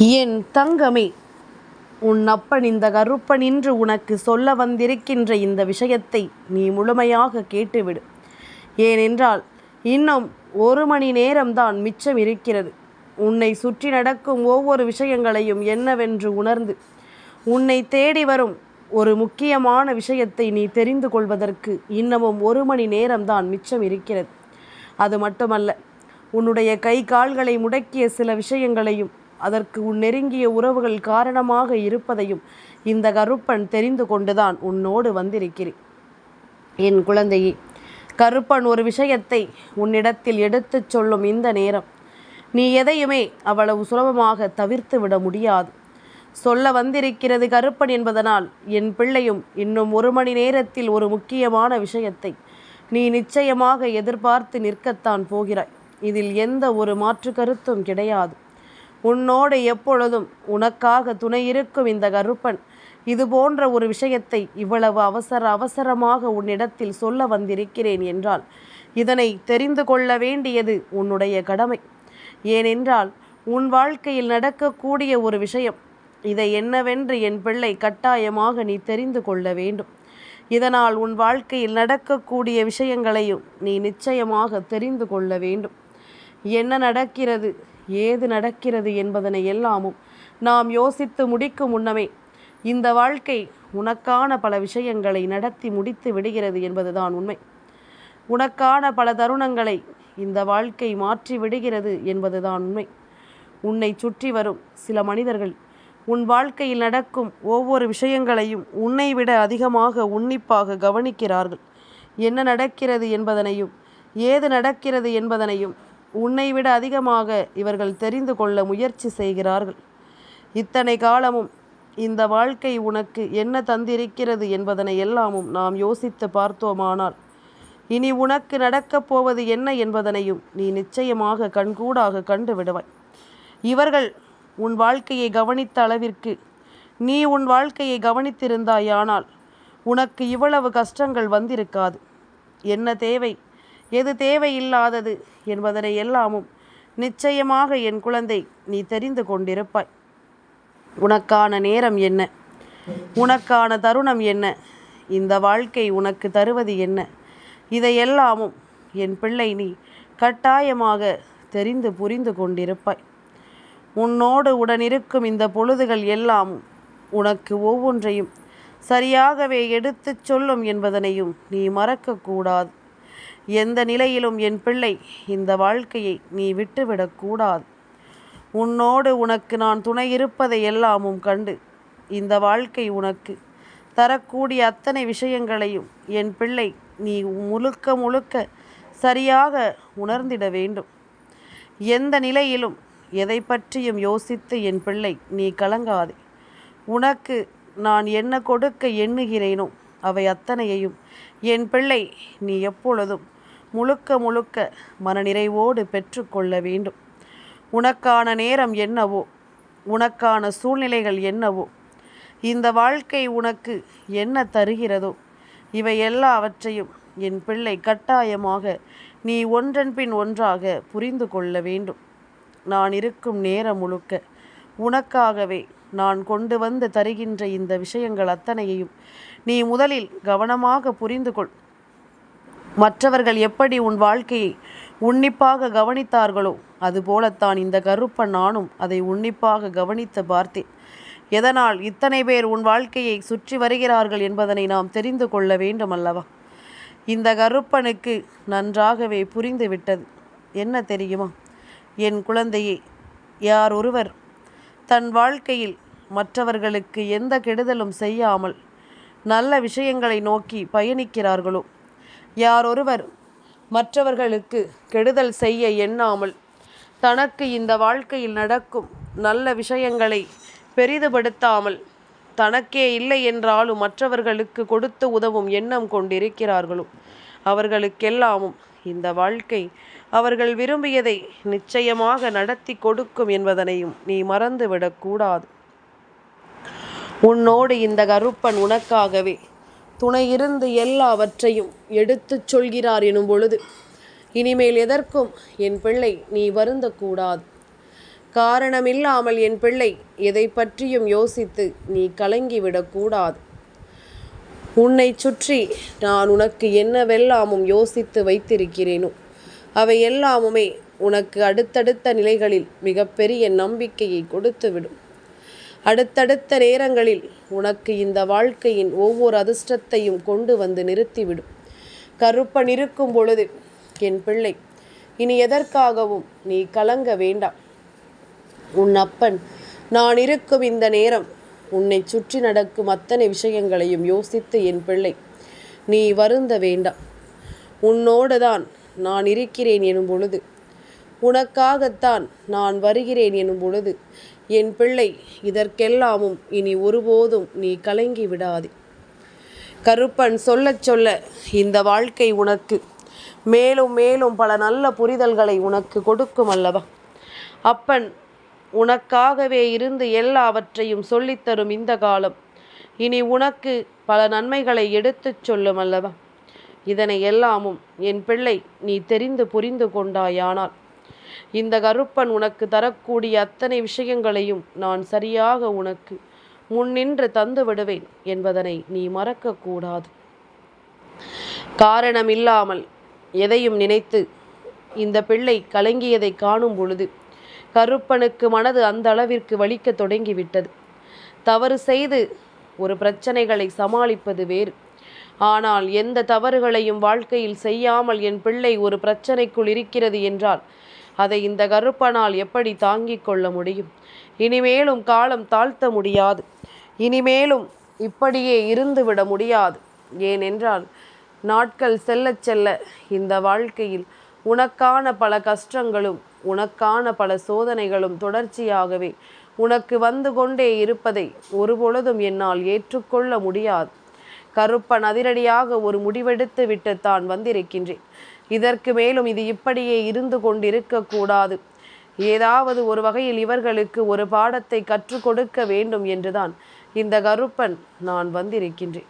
என் தங்கமே, உன் அப்பன் இந்த கருப்பன் இன்று உனக்கு சொல்ல வந்திருக்கின்ற இந்த விஷயத்தை நீ முழுமையாக கேட்டுவிடு. ஏனென்றால் இன்னும் 1 மணி நேரம்தான் மிச்சம் இருக்கிறது. உன்னை சுற்றி நடக்கும் ஒவ்வொரு விஷயங்களையும் என்னவென்று உணர்ந்து உன்னை தேடி வரும் ஒரு முக்கியமான விஷயத்தை நீ தெரிந்து கொள்வதற்கு இன்னமும் 1 மணி நேரம்தான் மிச்சம் இருக்கிறது. அது மட்டுமல்ல, உன்னுடைய கை கால்களை முடக்கிய சில விஷயங்களையும் அதற்கு உன் நெருங்கிய உறவுகள் காரணமாக இருப்பதையும் இந்த கருப்பன் தெரிந்து கொண்டுதான் உன்னோடு வந்திருக்கிறேன். என் குழந்தையே, கருப்பன் ஒரு விஷயத்தை உன்னிடத்தில் எடுத்துச் சொல்லும் இந்த நேரம் நீ எதையுமே அவ்வளவு சுலபமாக தவிர்த்து விட முடியாது. சொல்ல வந்திருக்கிறது கருப்பன் என்பதனால் என் பிள்ளையும் இன்னும் 1 மணி நேரத்தில் ஒரு முக்கியமான விஷயத்தை நீ நிச்சயமாக எதிர்பார்த்து நிற்கத்தான் போகிறாய். இதில் எந்த ஒரு மாற்று கருத்தும் கிடையாது. உன்னோடு எப்பொழுதும் உனக்காக துணை இருக்கும் இந்த கருப்பன் இது போன்ற ஒரு விஷயத்தை இவ்வளவு அவசரமாக உன்னிடத்தில் சொல்ல வந்திருக்கிறேன் என்றால் இதனை தெரிந்து கொள்ள வேண்டியது உன்னுடைய கடமை. ஏனென்றால் உன் வாழ்க்கையில் நடக்கக்கூடிய ஒரு விஷயம், இதை என்னவென்று என் பிள்ளை கட்டாயமாக நீ தெரிந்து கொள்ள வேண்டும். இதனால் உன் வாழ்க்கையில் நடக்கக்கூடிய விஷயங்களையும் நீ நிச்சயமாக தெரிந்து கொள்ள வேண்டும். என்ன நடக்கிறது, ஏது நடக்கிறது என்பதனை எல்லாமும் நாம் யோசித்து முடிக்கும் முன்னமே இந்த வாழ்க்கை உனக்கான பல விஷயங்களை நடத்தி முடித்து விடுகிறது என்பதுதான் உண்மை. உனக்கான பல தருணங்களை இந்த வாழ்க்கை மாற்றி விடுகிறது என்பதுதான் உண்மை. உன்னை சுற்றி வரும் சில மனிதர்கள் உன் வாழ்க்கையில் நடக்கும் ஒவ்வொரு விஷயங்களையும் உன்னை விட அதிகமாக உன்னிப்பாக கவனிக்கிறார்கள். என்ன நடக்கிறது என்பதனையும் ஏது நடக்கிறது என்பதனையும் உன்னை விட அதிகமாக இவர்கள் தெரிந்து கொள்ள முயற்சி செய்கிறார்கள். இத்தனை காலமும் இந்த வாழ்க்கை உனக்கு என்ன தந்திருக்கிறது என்பதனை எல்லாமும் நாம் யோசித்து பார்த்தோமானால் இனி உனக்கு நடக்கப் போவது என்ன என்பதனையும் நீ நிச்சயமாக கண்கூடாக கண்டு விடுவாய். இவர்கள் உன் வாழ்க்கையை கவனித்த அளவிற்கு நீ உன் வாழ்க்கையை கவனித்திருந்தாயானால் உனக்கு இவ்வளவு கஷ்டங்கள் வந்திருக்காது. என்ன தேவை, எது தேவையில்லாதது என்பதனை எல்லாமும் நிச்சயமாக என் குழந்தை நீ தெரிந்து கொண்டிருப்பாய். உனக்கான நேரம் என்ன, உனக்கான தருணம் என்ன, இந்த வாழ்க்கை உனக்கு தருவது என்ன, இதையெல்லாமும் என் பிள்ளை நீ கட்டாயமாக தெரிந்து புரிந்து கொண்டிருப்பாய். உன்னோடு உடனிருக்கும் இந்த பொழுதுகள் எல்லாமும் உனக்கு ஒவ்வொன்றையும் சரியாகவே எடுத்துச் சொல்லும் என்பதனையும் நீ மறக்கக்கூடாது. எந்த நிலையிலும் என் பிள்ளை இந்த வாழ்க்கையை நீ விட்டுவிடக்கூடாது. உன்னோடு உனக்கு நான் துணை இருப்பதை எல்லாமும் கண்டு இந்த வாழ்க்கை உனக்கு தரக்கூடிய அத்தனை விஷயங்களையும் என் பிள்ளை நீ முழுக்க சரியாக உணர்ந்திட வேண்டும். எந்த நிலையிலும் எதை பற்றியும் யோசித்து என் பிள்ளை நீ கலங்காதே. உனக்கு நான் என்ன கொடுக்க எண்ணுகிறேனோ அவை அத்தனையையும் என் பிள்ளை நீ எப்பொழுதும் முழுக்க மனநிறைவோடு பெற்றுக்கொள்ள வேண்டும். உனக்கான நேரம் என்னவோ, உனக்கான சூழ்நிலைகள் என்னவோ, இந்த வாழ்க்கை உனக்கு என்ன தருகிறதோ இவை எல்லாவற்றையும் என் பிள்ளை கட்டாயமாக நீ ஒன்றன் பின் ஒன்றாக புரிந்து கொள்ள வேண்டும். நான் இருக்கும் நேரம் முழுக்க உனக்காகவே நான் கொண்டு வந்து தருகின்ற இந்த விஷயங்கள் அத்தனையையும் நீ முதலில் கவனமாக புரிந்து கொள். மற்றவர்கள் எப்படி உன் வாழ்க்கையை உன்னிப்பாக கவனித்தார்களோ அதுபோலத்தான் இந்த கருப்பன் நானும் அதை உன்னிப்பாக கவனித்து பார்த்தேன். எதனால் இத்தனை பேர் உன் வாழ்க்கையை சுற்றி வருகிறார்கள் என்பதனை நாம் தெரிந்து கொள்ள வேண்டும் அல்லவா? இந்த கருப்பனுக்கு நன்றாகவே புரிந்து விட்டது. என்ன தெரியுமா என் குழந்தையே, யார் ஒருவர் தன் வாழ்க்கையில் மற்றவர்களுக்கு எந்த கெடுதலும் செய்யாமல் நல்ல விஷயங்களை நோக்கி பயணிக்கிறார்களோ, யாரொருவர் மற்றவர்களுக்கு கெடுதல் செய்ய எண்ணாமல் தனக்கு இந்த வாழ்க்கையில் நடக்கும் நல்ல விஷயங்களை பெரிதுபடுத்தாமல் தனக்கே இல்லை என்றாலும் மற்றவர்களுக்கு கொடுத்து உதவும் எண்ணம் கொண்டிருக்கிறார்களோ அவர்களுக்கெல்லாமும் இந்த வாழ்க்கை அவர்கள் விரும்பியதை நிச்சயமாக நடத்தி கொடுக்கும் என்பதனையும் நீ மறந்துவிடக்கூடாது. உன்னோடு இந்த கருப்பன் உனக்காகவே துணை இருந்து எல்லாவற்றையும் எடுத்துச் சொல்கிறார் எனும் பொழுது இனிமேல் எதற்கும் என் பிள்ளை நீ வருந்தக்கூடாது. காரணமில்லாமல் என் பிள்ளை எதை பற்றியும் யோசித்து நீ கலங்கிவிடக்கூடாது. உன்னை சுற்றி நான் உனக்கு என்னவெல்லாமும் யோசித்து வைத்திருக்கிறேனோ அவை எல்லாமுமே உனக்கு அடுத்தடுத்த நிலைகளில் மிகப்பெரிய நம்பிக்கையை கொடுத்துவிடும். அடுத்தடுத்த நேரங்களில் உனக்கு இந்த வாழ்க்கையின் ஒவ்வொரு அதிர்ஷ்டத்தையும் கொண்டு வந்து நிறுத்திவிடும். கருப்பன் இருக்கும் பொழுது என் பிள்ளை இனி எதற்காகவும் நீ கலங்க வேண்டாம். உன் அப்பன் நான் இருக்கும் இந்த நேரம் உன்னை சுற்றி நடக்கும் அத்தனை விஷயங்களையும் யோசித்து என் பிள்ளை நீ வருந்த வேண்டாம். உன்னோடு தான் நான் இருக்கிறேன் எனும் பொழுது, உனக்காகத்தான் நான் வருகிறேன் எனும் பொழுது என் பிள்ளை இதற்கெல்லாமும் இனி ஒருபோதும் நீ கலங்கி விடாதே. கருப்பன் சொல்லச் சொல்ல இந்த வாழ்க்கை உனக்கு மேலும் மேலும் பல நல்ல புரிதல்களை உனக்கு கொடுக்கும் அல்லவா. அப்பன் உனக்காகவே இருந்து எல்லாவற்றையும் சொல்லித்தரும் இந்த காலம் இனி உனக்கு பல நன்மைகளை எடுத்துச் சொல்லும் அல்லவா. இதனை எல்லாமும் என் பிள்ளை நீ தெரிந்து புரிந்து கொண்டாயானால் இந்த கருப்பன் உனக்கு தரக்கூடிய அத்தனை விஷயங்களையும் நான் சரியாக உனக்கு முன்னின்று தந்து விடுவேன் என்பதனை நீ மறக்கக்கூடாது. காரணமில்லாமல் எதையும் நினைத்து இந்த பிள்ளை கலங்கியதை காணும் பொழுது கருப்பனுக்கு மனது அந்த அளவிற்கு வலிக்க தொடங்கிவிட்டது. தவறு செய்து ஒரு பிரச்சனைகளை சமாளிப்பது வேறு. ஆனால் எந்த தவறுகளையும் வாழ்க்கையில் செய்யாமல் என் பிள்ளை ஒரு பிரச்சனைக்குள் இருக்கிறது என்றால் அதை இந்த கருப்பனால் எப்படி தாங்கிக் கொள்ள முடியும்? இனிமேலும் காலம் தாழ்த்த முடியாது. இனிமேலும் இப்படியே இருந்துவிட முடியாது. ஏனென்றால் நாட்கள் செல்ல செல்ல இந்த வாழ்க்கையில் உனக்கான பல கஷ்டங்களும் உனக்கான பல சோதனைகளும் தொடர்ச்சியாகவே உனக்கு வந்து கொண்டே இருப்பதை ஒருபொழுதும் என்னால் ஏற்றுக்கொள்ள முடியாது. கருப்பன் அதிரடியாக ஒரு முடிவெடுத்து விட்டு தான் வந்திருக்கின்றேன். இதற்கு மேலும் இது இப்படியே இருந்து கொண்டிருக்கக்கூடாது. ஏதாவது ஒரு வகையில் இவர்களுக்கு ஒரு பாடத்தை கற்றுக் கொடுக்க வேண்டும் என்றுதான் இந்த கருப்பன் நான் வந்திருக்கின்றேன்.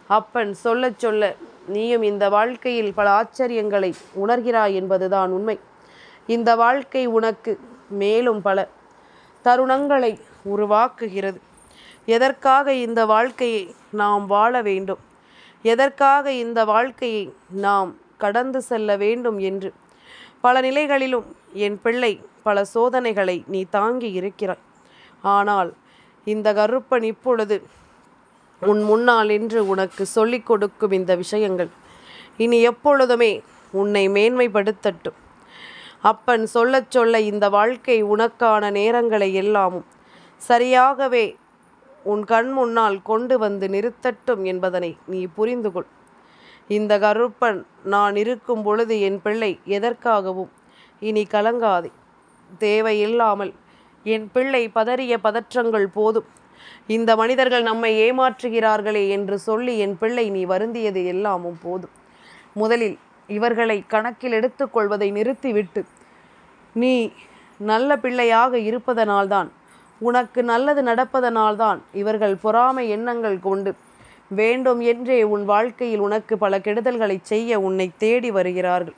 அப்பன் சொல்ல சொல்ல நீயும் இந்த வாழ்க்கையில் பல ஆச்சரியங்களை உணர்கிறாய் என்பதுதான் உண்மை. இந்த வாழ்க்கை உனக்கு மேலும் பல தருணங்களை உருவாக்குகிறது. எதற்காக இந்த வாழ்க்கையை நாம் வாழ வேண்டும், எதற்காக இந்த வாழ்க்கையை நாம் கடந்து செல்ல வேண்டும் என்று பல நிலைகளிலும் என் பிள்ளை பல சோதனைகளை நீ தாங்கி இருக்கிறாய். ஆனால் இந்த கருப்பன் இப்பொழுது உன் முன்னால் என்று உனக்கு சொல்லிக் கொடுக்கும் இந்த விஷயங்கள் இனி எப்பொழுதுமே உன்னை மேன்மைப்படுத்தட்டும். அப்பன் சொல்ல சொல்ல இந்த வாழ்க்கை உனக்கான நேரங்களை எல்லாமும் சரியாகவே உன் கண் முன்னால் கொண்டு வந்து நிறுத்தட்டும் என்பதனை நீ புரிந்து கொள். இந்த கருப்பன் நான் இருக்கும் பொழுது என் பிள்ளை எதற்காகவும் இனி கலங்காதே. தேவையில்லாமல் என் பிள்ளை பதறிய பதற்றங்கள் போதும். இந்த மனிதர்கள் நம்மை ஏமாற்றுகிறார்களே என்று சொல்லி என் பிள்ளை நீ வருந்தியது எல்லாமும் போதும். முதலில் இவர்களை கணக்கில் எடுத்துக்கொள்வதை நிறுத்திவிட்டு நீ நல்ல பிள்ளையாக இருப்பதனால்தான், உனக்கு நல்லது நடப்பதனால்தான் இவர்கள் பொறாமை எண்ணங்கள் கொண்டு வேண்டும் என்றே உன் வாழ்க்கையில் உனக்கு பல கெடுதல்களை செய்ய உன்னை தேடி வருகிறார்கள்.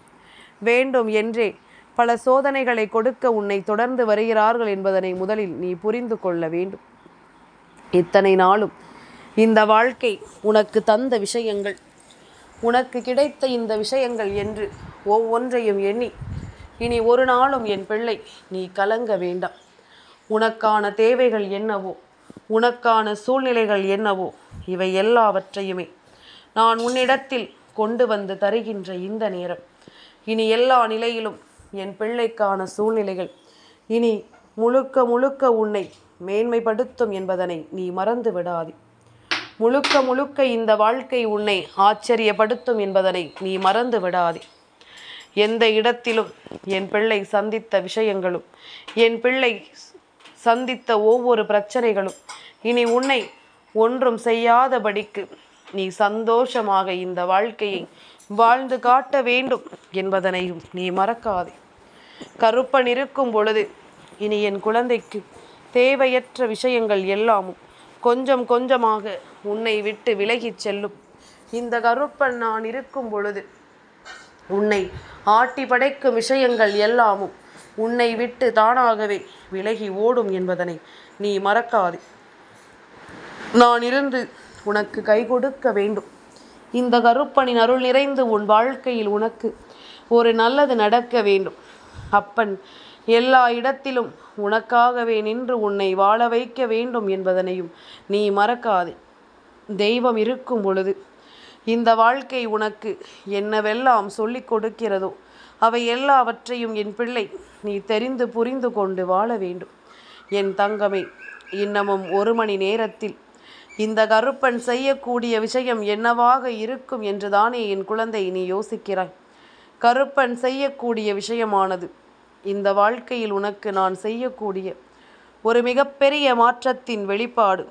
வேண்டும் என்றே பல சோதனைகளை கொடுக்க உன்னை தொடர்ந்து வருகிறார்கள் என்பதனை முதலில் நீ புரிந்து கொள்ள வேண்டும். இத்தனை நாளும் இந்த வாழ்க்கை உனக்கு தந்த விஷயங்கள், உனக்கு கிடைத்த இந்த விஷயங்கள் என்று ஒவ்வொன்றையும் எண்ணி இனி ஒரு நாளும் என் பிள்ளை நீ கலங்க வேண்டாம். உனக்கான தேவைகள் என்னவோ, உனக்கான சூழ்நிலைகள் என்னவோ, இவை எல்லாவற்றையுமே நான் உன்னிடத்தில் கொண்டு வந்து தருகின்ற இந்த நேரம் இனி எல்லா நிலையிலும் என் பிள்ளைக்கான சூழ்நிலைகள் இனி முழுக்க முழுக்க உன்னை மேன்மைப்படுத்தும் என்பதனை நீ மறந்து விடாதே. முழுக்க முழுக்க இந்த வாழ்க்கை உன்னை ஆச்சரியப்படுத்தும் என்பதனை நீ மறந்து விடாதே. எந்த இடத்திலும் என் பிள்ளை சந்தித்த விஷயங்களும், என் பிள்ளை சந்தித்த ஒவ்வொரு பிரச்சனைகளும் இனி உன்னை ஒன்றும் செய்யாதபடிக்கு நீ சந்தோஷமாக இந்த வாழ்க்கையை வாழ்ந்து காட்ட வேண்டும் என்பதனையும் நீ மறக்காதே. கருப்பன் இருக்கும் பொழுது இனி என் குழந்தைக்கு தேவையற்ற விஷயங்கள் எல்லாமும் கொஞ்சம் கொஞ்சமாக உன்னை விட்டு விலகிச் செல்லும். இந்த கருப்பன் நான் இருக்கும் பொழுது உன்னை ஆட்டி படைக்கும் விஷயங்கள் எல்லாமும் உன்னை விட்டு தானாகவே விலகி ஓடும் என்பதனை நீ மறக்காதே. நான் இருந்து உனக்கு கை கொடுக்க வேண்டும். இந்த கருப்பனின் அருள் நிறைந்து உன் வாழ்க்கையில் உனக்கு ஒரு நல்லது நடக்க வேண்டும். அப்பன் எல்லா இடத்திலும் உனக்காகவே நின்று உன்னை வாழ வைக்க வேண்டும் என்பதனையும் நீ மறக்காதே. தெய்வம் இருக்கும் பொழுது இந்த வாழ்க்கை உனக்கு என்னவெல்லாம் சொல்லிக் கொடுக்கிறதோ அவை எல்லாவற்றையும் என் பிள்ளை நீ தெரிந்து புரிந்து கொண்டு வாழ வேண்டும். என் தங்கமே, இன்னமும் 1 மணி நேரத்தில் இந்த கருப்பன் செய்யக்கூடிய விஷயம் என்னவாக இருக்கும் என்றுதானே என் குழந்தை நீ யோசிக்கிறாய். கருப்பன் செய்யக்கூடிய விஷயமானது இந்த வாழ்க்கையில் உனக்கு நான் செய்யக்கூடிய ஒரு மிகப்பெரிய மாற்றத்தின் வெளிப்பாடு.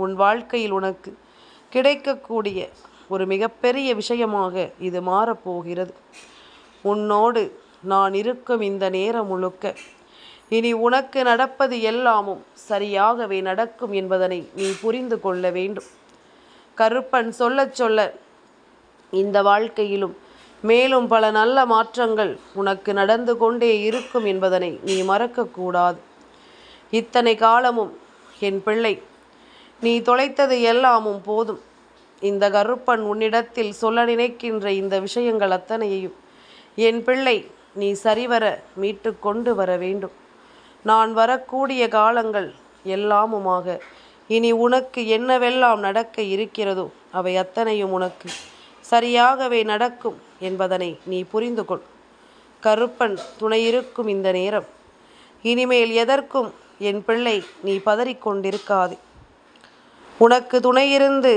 உன் வாழ்க்கையில் உனக்கு கிடைக்கக்கூடிய ஒரு மிகப்பெரிய விஷயமாக இது மாறப்போகிறது. உன்னோடு நான் இருக்கும் இந்த நேரம் முழுக்க இனி உனக்கு நடப்பது எல்லாமும் சரியாகவே நடக்கும் என்பதனை நீ புரிந்து கொள்ள வேண்டும். கருப்பன் சொல்ல சொல்ல இந்த வாழ்க்கையிலும் மேலும் பல நல்ல மாற்றங்கள் உனக்கு நடந்து கொண்டே இருக்கும் என்பதனை நீ மறக்கக்கூடாது. இத்தனை காலமும் என் பிள்ளை நீ தொலைத்தது எல்லாமும் போதும். இந்த கருப்பன் உன்னிடத்தில் சொல்ல நினைக்கின்ற இந்த விஷயங்கள் அத்தனையையும் என் பிள்ளை நீ சரிவர மீட்டு கொண்டு வர வேண்டும். நான் வரக்கூடிய காலங்கள் எல்லாமுமாக இனி உனக்கு என்னவெல்லாம் நடக்க இருக்கிறதோ அவை அத்தனையும் உனக்கு சரியாகவே நடக்கும் என்பதனை நீ புரிந்து கொள். கருப்பன் துணையிருக்கும் இந்த நேரம் இனிமேல் எதற்கும் என் பிள்ளை நீ பதறிக்கொண்டிருக்காதே. உனக்கு துணையிருந்து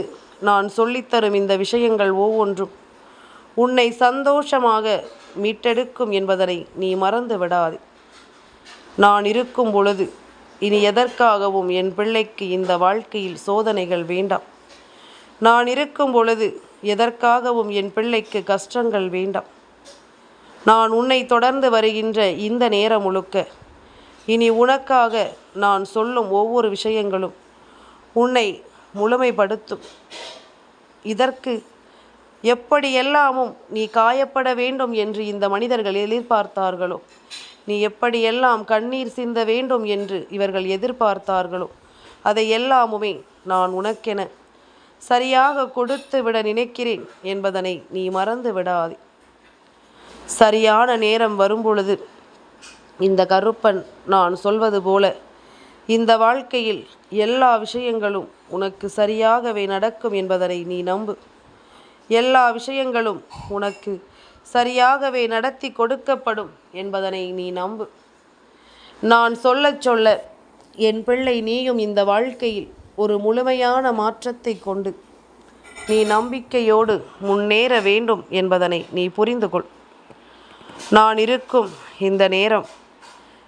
நான் சொல்லித்தரும் இந்த விஷயங்கள் ஒவ்வொன்றும் உன்னை சந்தோஷமாக மீட்டெடுக்கும் என்பதனை நீ மறந்து விடாதே. நான் இருக்கும் பொழுது இனி எதற்காகவும் என் பிள்ளைக்கு இந்த வாழ்க்கையில் சோதனைகள் வேண்டாம். நான் இருக்கும் பொழுது எதற்காகவும் என் பிள்ளைக்கு கஷ்டங்கள் வேண்டாம். நான் உன்னை தொடர்ந்து வருகின்ற இந்த நேரம் முழுக்க இனி உனக்காக நான் சொல்லும் ஒவ்வொரு விஷயங்களும் உன்னை முழுமைப்படுத்தும். இதற்கு எப்படியெல்லாமும் நீ காயப்பட வேண்டும் என்று இந்த மனிதர்கள் எதிர்பார்த்தார்களோ, நீ எப்படியெல்லாம் கண்ணீர் சிந்த வேண்டும் என்று இவர்கள் எதிர்பார்த்தார்களோ, அதை எல்லாமுமே நான் உனக்கென சரியாக கொடுத்து விட நினைக்கிறேன் என்பதனை நீ மறந்து விடாதே. சரியான நேரம் வரும்பொழுது இந்த கருப்பன் நான் சொல்வது போல இந்த வாழ்க்கையில் எல்லா விஷயங்களும் உனக்கு சரியாகவே நடக்கும் என்பதனை நீ நம்பு. எல்லா விஷயங்களும் உனக்கு சரியாகவே நடத்தி கொடுக்கப்படும் என்பதனை நீ நம்பு. நான் சொல்ல என் பிள்ளை நீயும் இந்த வாழ்க்கையில் ஒரு முழுமையான மாற்றத்தை கொண்டு நீ நம்பிக்கையோடு முன்னேற வேண்டும் என்பதனை நீ புரிந்து கொள். நான் இருக்கும் இந்த நேரம்,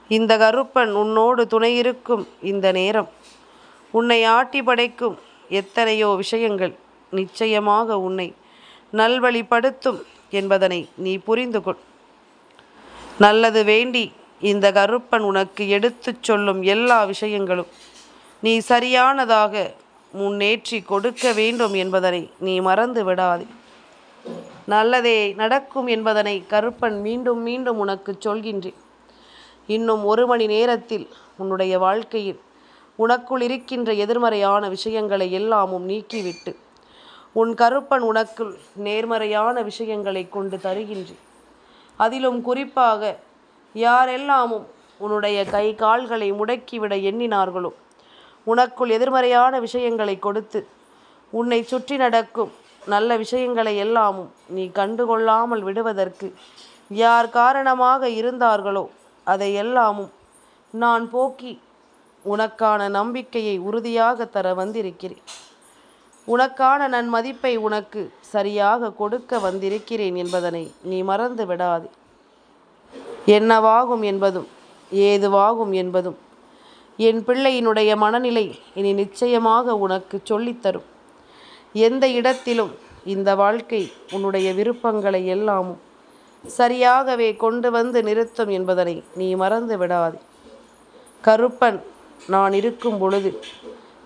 இந்த கருப்பன் உன்னோடு துணையிருக்கும் இந்த நேரம், உன்னை ஆட்டி படைக்கும் எத்தனையோ விஷயங்கள் நிச்சயமாக உன்னை நல்வழிப்படுத்தும் என்பதனை நீ புரிந்து கொள். நல்லது வேண்டி இந்த கருப்பன் உனக்கு எடுத்துச் சொல்லும் எல்லா விஷயங்களும் நீ சரியானதாக முன்னேற்றி கொடுக்க வேண்டும் என்பதனை நீ மறந்து விடாதே. நல்லதே நடக்கும் என்பதனை கருப்பன் மீண்டும் மீண்டும் உனக்கு சொல்கின்றேன். இன்னும் 1 மணி நேரத்தில் உன்னுடைய வாழ்க்கையில் உனக்குள் இருக்கின்ற எதிர்மறையான விஷயங்களை எல்லாமும் நீக்கிவிட்டு உன் கருப்பன் உனக்குள் நேர்மறையான விஷயங்களை கொண்டு தருகின்றேன். அதிலும் குறிப்பாக யாரெல்லாமும் உன்னுடைய கை கால்களை முடக்கிவிட எண்ணினார்களோ, உனக்குள் எதிர்மறையான விஷயங்களை கொடுத்து உன்னை சுற்றி நடக்கும் நல்ல விஷயங்களை எல்லாமும் நீ கண்டுகொள்ளாமல் விடுவதற்கு யார் காரணமாக இருந்தார்களோ அதை எல்லாமும் நான் போக்கி உனக்கான நம்பிக்கையை உறுதியாக தர வந்திருக்கிறேன். உனக்கான நன்மதிப்பை உனக்கு சரியாக கொடுக்க வந்திருக்கிறேன் என்பதனை நீ மறந்து விடாதே. என்னவாகும் என்பதும் ஏதுவாகும் என்பதும் என் பிள்ளையினுடைய மனநிலை இனி நிச்சயமாக உனக்கு சொல்லித்தரும். எந்த இடத்திலும் இந்த வாழ்க்கை உன்னுடைய விருப்பங்களை எல்லாமும் சரியாகவே கொண்டு வந்து நிறுத்தும் என்பதனை நீ மறந்து விடாதே. கருப்பன் நான் இருக்கும் பொழுது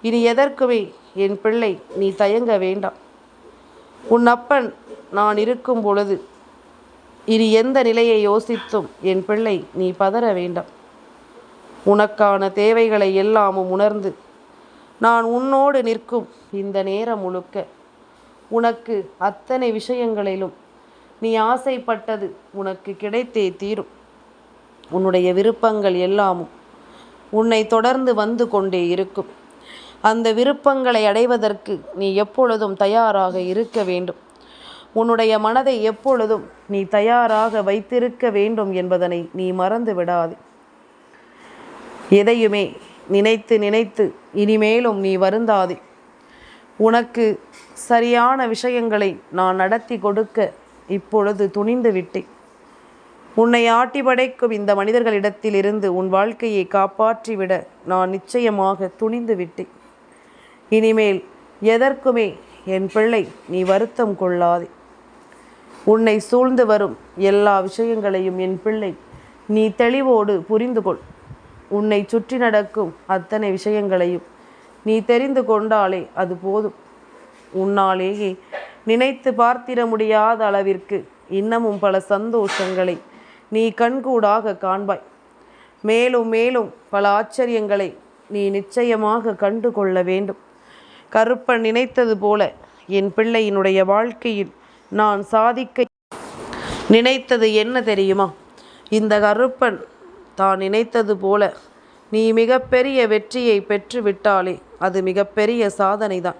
இனி எதற்குமே என் பிள்ளை நீ தயங்க வேண்டாம். உன் அப்பன் நான் இருக்கும் பொழுது இனி எந்த நிலையை யோசித்தும் என் பிள்ளை நீ பதற வேண்டாம். உனக்கான தேவைகளை எல்லாமும் உணர்ந்து நான் உன்னோடு நிற்கும் இந்த நேரம் முழுக்க உனக்கு அத்தனை விஷயங்களிலும் நீ ஆசைப்பட்டது உனக்கு கிடைத்தே தீரும். உன்னுடைய விருப்பங்கள் எல்லாமும் உன்னை தொடர்ந்து வந்து கொண்டே இருக்கும். அந்த விருப்பங்களை அடைவதற்கு நீ எப்பொழுதும் தயாராக இருக்க வேண்டும். உன்னுடைய மனதை எப்பொழுதும் நீ தயாராக வைத்திருக்க வேண்டும் என்பதனை நீ மறந்து விடாதே. எதையுமே நினைத்து நினைத்து இனிமேலும் நீ வருந்தாதே. உனக்கு சரியான விஷயங்களை நான் நடத்தி கொடுக்க இப்பொழுது துணிந்து விட்டேன். உன்னை ஆட்டி படைக்கும் இந்த மனிதர்களிடத்திலிருந்து உன் வாழ்க்கையை காப்பாற்றிவிட நான் நிச்சயமாக துணிந்து விட்டேன். இனிமேல் எதற்குமே என் பிள்ளை நீ வருத்தம் கொள்ளாதே. உன்னை சூழ்ந்து வரும் எல்லா விஷயங்களையும் என் பிள்ளை நீ தெளிவோடு புரிந்து கொள். உன்னை சுற்றி நடக்கும் அத்தனை விஷயங்களையும் நீ தெரிந்து கொண்டாலே அது போதும். உன்னாலேயே நினைத்து பார்த்திட முடியாத அளவிற்கு இன்னமும் பல சந்தோஷங்களை நீ கண்கூடாக காண்பாய். மேலும் மேலும் பல ஆச்சரியங்களை நீ நிச்சயமாக கண்டு கொள்ள வேண்டும். கருப்பன் நினைத்தது போல என் பிள்ளையினுடைய வாழ்க்கையில் நான் சாதிக்க நினைத்தது என்ன தெரியுமா? இந்த கருப்பன் தான் நினைத்தது போல நீ மிகப்பெரிய வெற்றியை பெற்று விட்டாலே அது மிகப்பெரிய சாதனை தான்.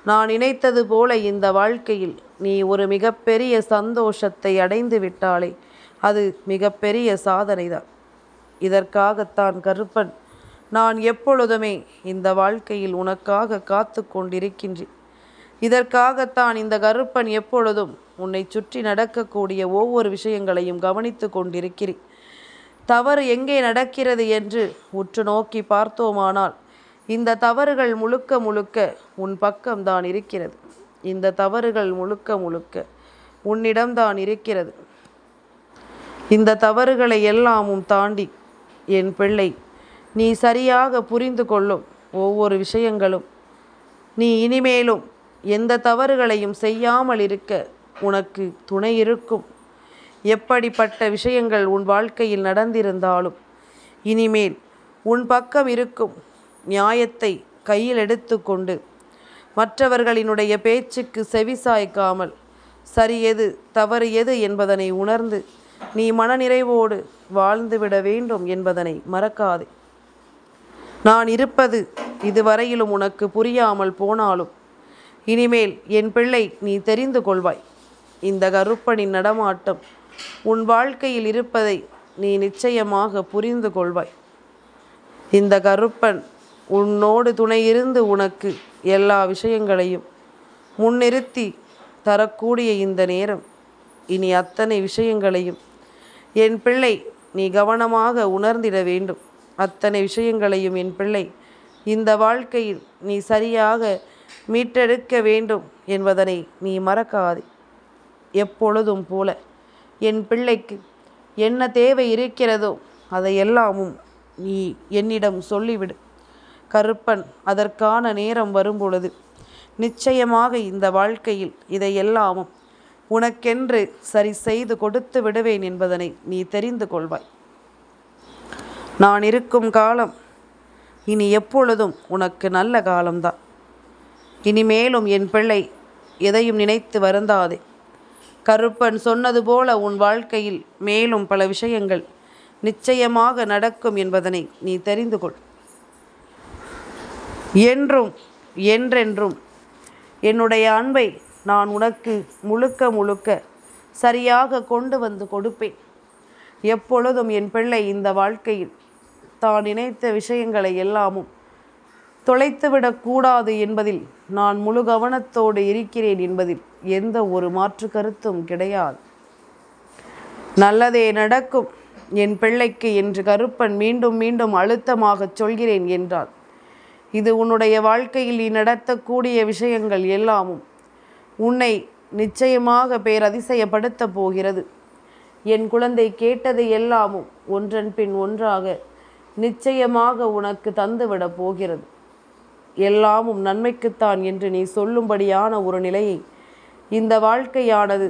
நான் நினைத்தது போல இந்த வாழ்க்கையில் நீ ஒரு மிகப்பெரிய சந்தோஷத்தை அடைந்து விட்டாலே அது மிகப்பெரிய சாதனை தான். இதற்காகத்தான் கருப்பன் நான் எப்பொழுதுமே இந்த வாழ்க்கையில் உனக்காக காத்து கொண்டிருக்கின்றேன். இதற்காகத்தான் இந்த கருப்பன் எப்பொழுதும் உன்னை சுற்றி நடக்கக்கூடிய ஒவ்வொரு விஷயங்களையும் கவனித்து கொண்டிருக்கிறேன். தவறு எங்கே நடக்கிறது என்று உற்று நோக்கி பார்த்தோமானால் இந்த தவறுகள் முழுக்க முழுக்க உன் பக்கம்தான் இருக்கிறது. இந்த தவறுகள் முழுக்க முழுக்க உன்னிடம்தான் இருக்கிறது. இந்த தவறுகளை எல்லாமும் தாண்டி என் பிள்ளை நீ சரியாக புரிந்து கொள்ளும் ஒவ்வொரு விஷயங்களும் நீ இனிமேலும் எந்த தவறுகளையும் செய்யாமல் இருக்க உனக்கு துணை இருக்கும். எப்படிப்பட்ட விஷயங்கள் உன் வாழ்க்கையில் நடந்திருந்தாலும் இனிமேல் உன் பக்கம் இருக்கும் நியாயத்தை கையில் எடுத்துக்கொண்டு மற்றவர்களினுடைய பேச்சுக்கு செவிசாய்க்காமல் சரி எது தவறு எது என்பதனை உணர்ந்து நீ மனநிறைவோடு வாழ்ந்துவிட வேண்டும் என்பதனை மறக்காதே. நான் இருப்பது இதுவரையிலும் உனக்கு புரியாமல் போனாலும் இனிமேல் என் பிள்ளை நீ தெரிந்து கொள்வாய். இந்த கருப்பனின் நடமாட்டம் உன் வாழ்க்கையில் இருப்பதை நீ நிச்சயமாக புரிந்து கொள்வாய். இந்த கருப்பன் உன்னோடு துணையிருந்து உனக்கு எல்லா விஷயங்களையும் முன்னிறுத்தி தரக்கூடிய இந்த நேரம் இனி அத்தனை விஷயங்களையும் என் பிள்ளை நீ கவனமாக உணர்ந்திட வேண்டும். அத்தனை விஷயங்களையும் என் பிள்ளை இந்த வாழ்க்கையில் நீ சரியாக மீட்டெடுக்க வேண்டும் என்பதனை நீ மறக்காதே. எப்பொழுதும் போல என் பிள்ளைக்கு என்ன தேவை இருக்கிறதோ அதையெல்லாமும் நீ என்னிடம் சொல்லிவிடு. கருப்பன் அதற்கான நேரம் வரும்பொழுது நிச்சயமாக இந்த வாழ்க்கையில் இதையெல்லாமும் உனக்கென்று சரி செய்து கொடுத்து விடுவேன் என்பதனை நீ தெரிந்து கொள்வாய். நான் இருக்கும் காலம் இனி எப்பொழுதும் உனக்கு நல்ல காலம்தான். இனிமேலும் என் பிள்ளை எதையும் நினைத்து வருந்தாதே. கருப்பன் சொன்னது போல உன் வாழ்க்கையில் மேலும் பல விஷயங்கள் நிச்சயமாக நடக்கும் என்பதனை நீ தெரிந்து கொள். என்றும் என்றென்றும் என்னுடைய அன்பை நான் உனக்கு முழுக்க முழுக்க சரியாக கொண்டு வந்து கொடுப்பேன். எப்பொழுதும் என் பிள்ளை இந்த வாழ்க்கையில் தான் நினைத்த விஷயங்களை எல்லாமும் தொலைத்துவிடக்கூடாது என்பதில் நான் முழு கவனத்தோடு இருக்கிறேன் என்பதில் எந்த ஒரு மாற்று கருத்தும் கிடையாது. நல்லதே நடக்கும் என் பிள்ளைக்கு என்று கருப்பன் மீண்டும் மீண்டும் அழுத்தமாக சொல்கிறேன் என்றால் இது உன்னுடைய வாழ்க்கையில் நீ நடத்தக்கூடிய விஷயங்கள் எல்லாமும் உன்னை நிச்சயமாக பேரதிசயப்படுத்த போகிறது. என் குழந்தை கேட்டது எல்லாமும் ஒன்றன் பின் ஒன்றாக நிச்சயமாக உனக்கு தந்துவிடப் போகிறது. எல்லாமும் நன்மைக்குத்தான் என்று நீ சொல்லும்படியான ஒரு நிலையை இந்த வாழ்க்கையானது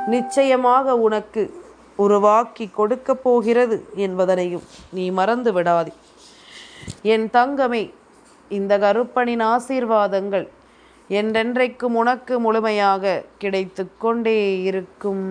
நிச்சயமாக உனக்கு உருவாக்கி கொடுக்கப் போகிறது என்பதனையும் நீ மறந்து விடாதே. என் தங்கமே, இந்த கருப்பனின் ஆசீர்வாதங்கள் என்றென்றைக்கும் உனக்கு முழுமையாக கிடைத்து கொண்டே இருக்கும்.